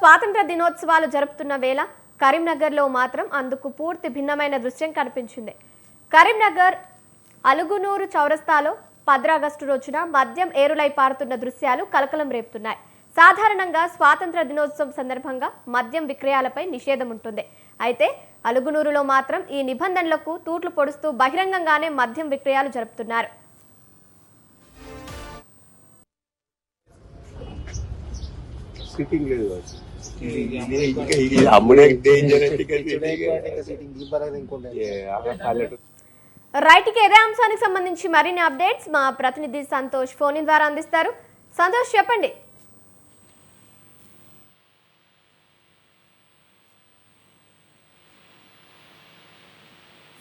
స్వాతంత్ర దినోత్సవాలు జరుపుతున్న వేళ కరీంనగర్లో మాత్రం అందుకు పూర్తి భిన్నమైన దృశ్యం కనిపించింది. కరీంనగర్ అలుగునూరు చౌరస్తాలో 15 ఆగస్టు రోజున మద్యం ఏరులై పారుతున్న దృశ్యాలు కలకలం రేపుతున్నాయి. సాధారణంగా స్వాతంత్ర దినోత్సవం సందర్భంగా మద్యం విక్రయాలపై నిషేధం ఉంటుంది. అయితే అలుగునూరులో మాత్రం ఈ నిబంధనలకు తూట్లు పొడుస్తూ బహిరంగంగానే మద్యం విక్రయాలు జరుపుతున్నారు. రైట్ కి ఇదే అంశానికి సంబంధించి మరిన్ని అప్డేట్స్ మా ప్రతినిధి సంతోష్ ఫోన్ ద్వారా అందిస్తారు. సంతోష్ చెప్పండి.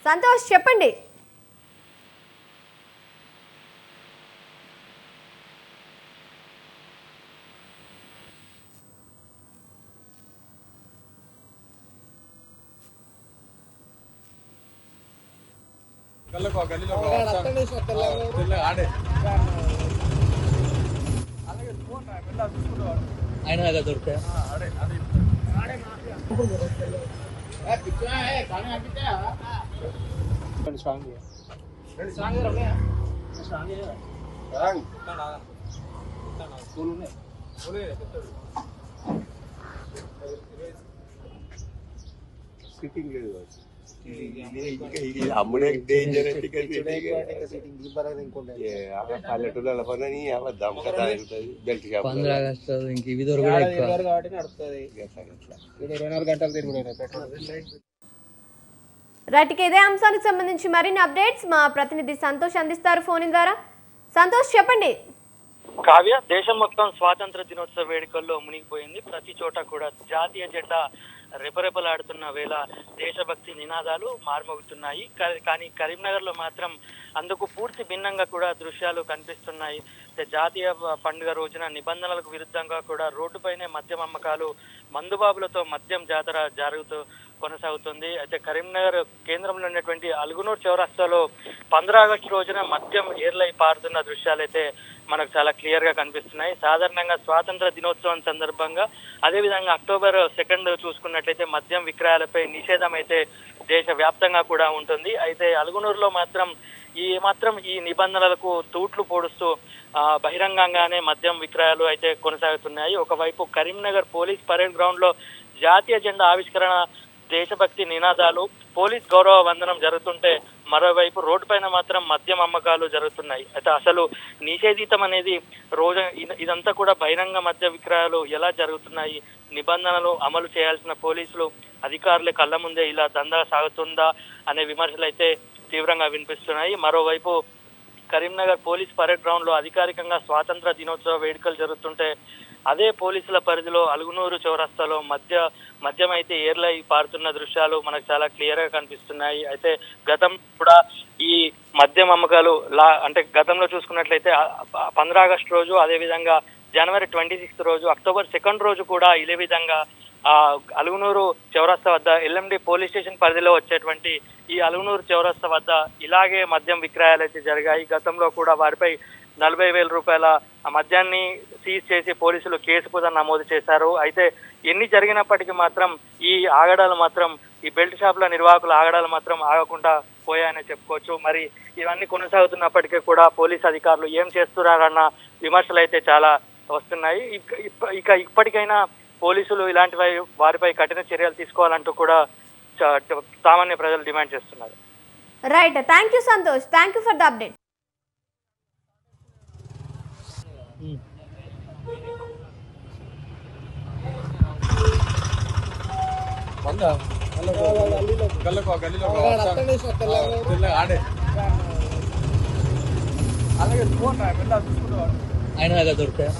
సంతోష్ చెప్పండి. ఆయన దొరుకుతాయి అమ్ముడే డేంజర్ పల్లెటూళ్ళ పని బెల్ట్ షాప్ 15 ఆగస్టు ఇంక ఇవి దొరకడం రైట్ కి ఇదే అంశానికి సంబంధించి మరిన్ని అప్డేట్స్ మా ప్రతినిధి సంతోష్ అందిస్తారు ఫోన్ ద్వారా. సంతోష్ చెప్పండి. కావ్య, దేశం మొత్తం స్వాతంత్ర దినోత్సవ వేడుకల్లో మునిగిపోయింది. ప్రతి చోట కూడా జాతీయ జెండా రెపరెపలాడుతున్న వేళ దేశభక్తి నినాదాలు మార్మోగుతున్నాయి. కానీ కరీంనగర్ లో మాత్రం అందుకు పూర్తి భిన్నంగా కూడా దృశ్యాలు కనిపిస్తున్నాయి. జాతీయ పండుగ రోజున నిబంధనలకు విరుద్ధంగా కూడా రోడ్డుపైనే మద్యం అమ్మకాలు, మందుబాబులతో మద్యం జాతర కొనసాగుతుంది. అయితే కరీంనగర్ కేంద్రంలో ఉన్నటువంటి అలుగునూరు చౌరస్తాలో 15 ఆగస్టు రోజున మద్యం ఏర్లై పారుతున్న దృశ్యాలు అయితే మనకు చాలా క్లియర్ గా కనిపిస్తున్నాయి. సాధారణంగా స్వాతంత్ర దినోత్సవం సందర్భంగా, అదేవిధంగా అక్టోబర్ 2 చూసుకున్నట్లయితే మద్యం విక్రయాలపై నిషేధం అయితే దేశ వ్యాప్తంగా కూడా ఉంటుంది. అయితే అలుగునూరులో మాత్రం ఈ నిబంధనలకు తూట్లు పొడుస్తూ బహిరంగంగానే మద్యం విక్రయాలు అయితే కొనసాగుతున్నాయి. ఒకవైపు కరీంనగర్ పోలీస్ పరేడ్ గ్రౌండ్ లో జాతీయ జెండా ఆవిష్కరణ, దేశభక్తి నినాదాలు, పోలీస్ గౌరవ వందనం జరుగుతుంటే మరోవైపు రోడ్డు పైన మాత్రం మద్యం అమ్మకాలు జరుగుతున్నాయి. అయితే అసలు నిషేధితం అనేది ఇదంతా కూడా బహిరంగ మద్య విక్రయాలు ఎలా జరుగుతున్నాయి, నిబంధనలు అమలు చేయాల్సిన పోలీసులు అధికారుల కళ్ళ ముందే ఇలా దందా సాగుతుందా అనే విమర్శలు అయితే తీవ్రంగా వినిపిస్తున్నాయి. మరోవైపు కరీంనగర్ పోలీస్ పరేడ్ గ్రౌండ్ లో అధికారికంగా స్వాతంత్ర దినోత్సవ వేడుకలు జరుగుతుంటే అదే పోలీసుల పరిధిలో అలుగునూరు చౌరస్తాలో మద్యం అయితే ఏర్లై పారుతున్న దృశ్యాలు మనకు చాలా క్లియర్ గా కనిపిస్తున్నాయి. అయితే గతం కూడా ఈ మద్యం అమ్మకాలు అంటే గతంలో చూసుకున్నట్లయితే 15 ఆగస్టు రోజు, అదేవిధంగా జనవరి 26 రోజు, అక్టోబర్ 2 రోజు కూడా ఇదే విధంగా అలుగునూరు చౌరస్తా వద్ద ఎల్ఎండి పోలీస్ స్టేషన్ పరిధిలో వచ్చేటువంటి ఈ అలుగునూరు చౌరస్తా వద్ద ఇలాగే మద్యం విక్రయాలు అయితే జరిగాయి. గతంలో కూడా వారిపై 40,000 రూపాయల మద్యాన్ని సీజ్ చేసి పోలీసులు కేసు కూడా నమోదు చేశారు. అయితే ఎన్ని జరిగినప్పటికీ మాత్రం ఈ ఆగడాలు మాత్రం, ఈ బెల్ట్ షాపుల నిర్వాహకుల ఆగడాలు మాత్రం ఆగకుండా పోయాయని చెప్పుకోవచ్చు. మరి ఇవన్నీ కొనసాగుతున్నప్పటికీ కూడా పోలీస్ అధికారులు ఏం చేస్తున్నారన్న విమర్శలు అయితే చాలా వస్తున్నాయి. ఇప్పటికైనా పోలీసులు ఇలాంటి వారిపై కఠిన చర్యలు తీసుకోవాలంటూ కూడా సామాన్య ప్రజలు డిమాండ్ చేస్తున్నారు. Right, thank you Santosh, thank you for the update. ఆయన దొరుకుతాయి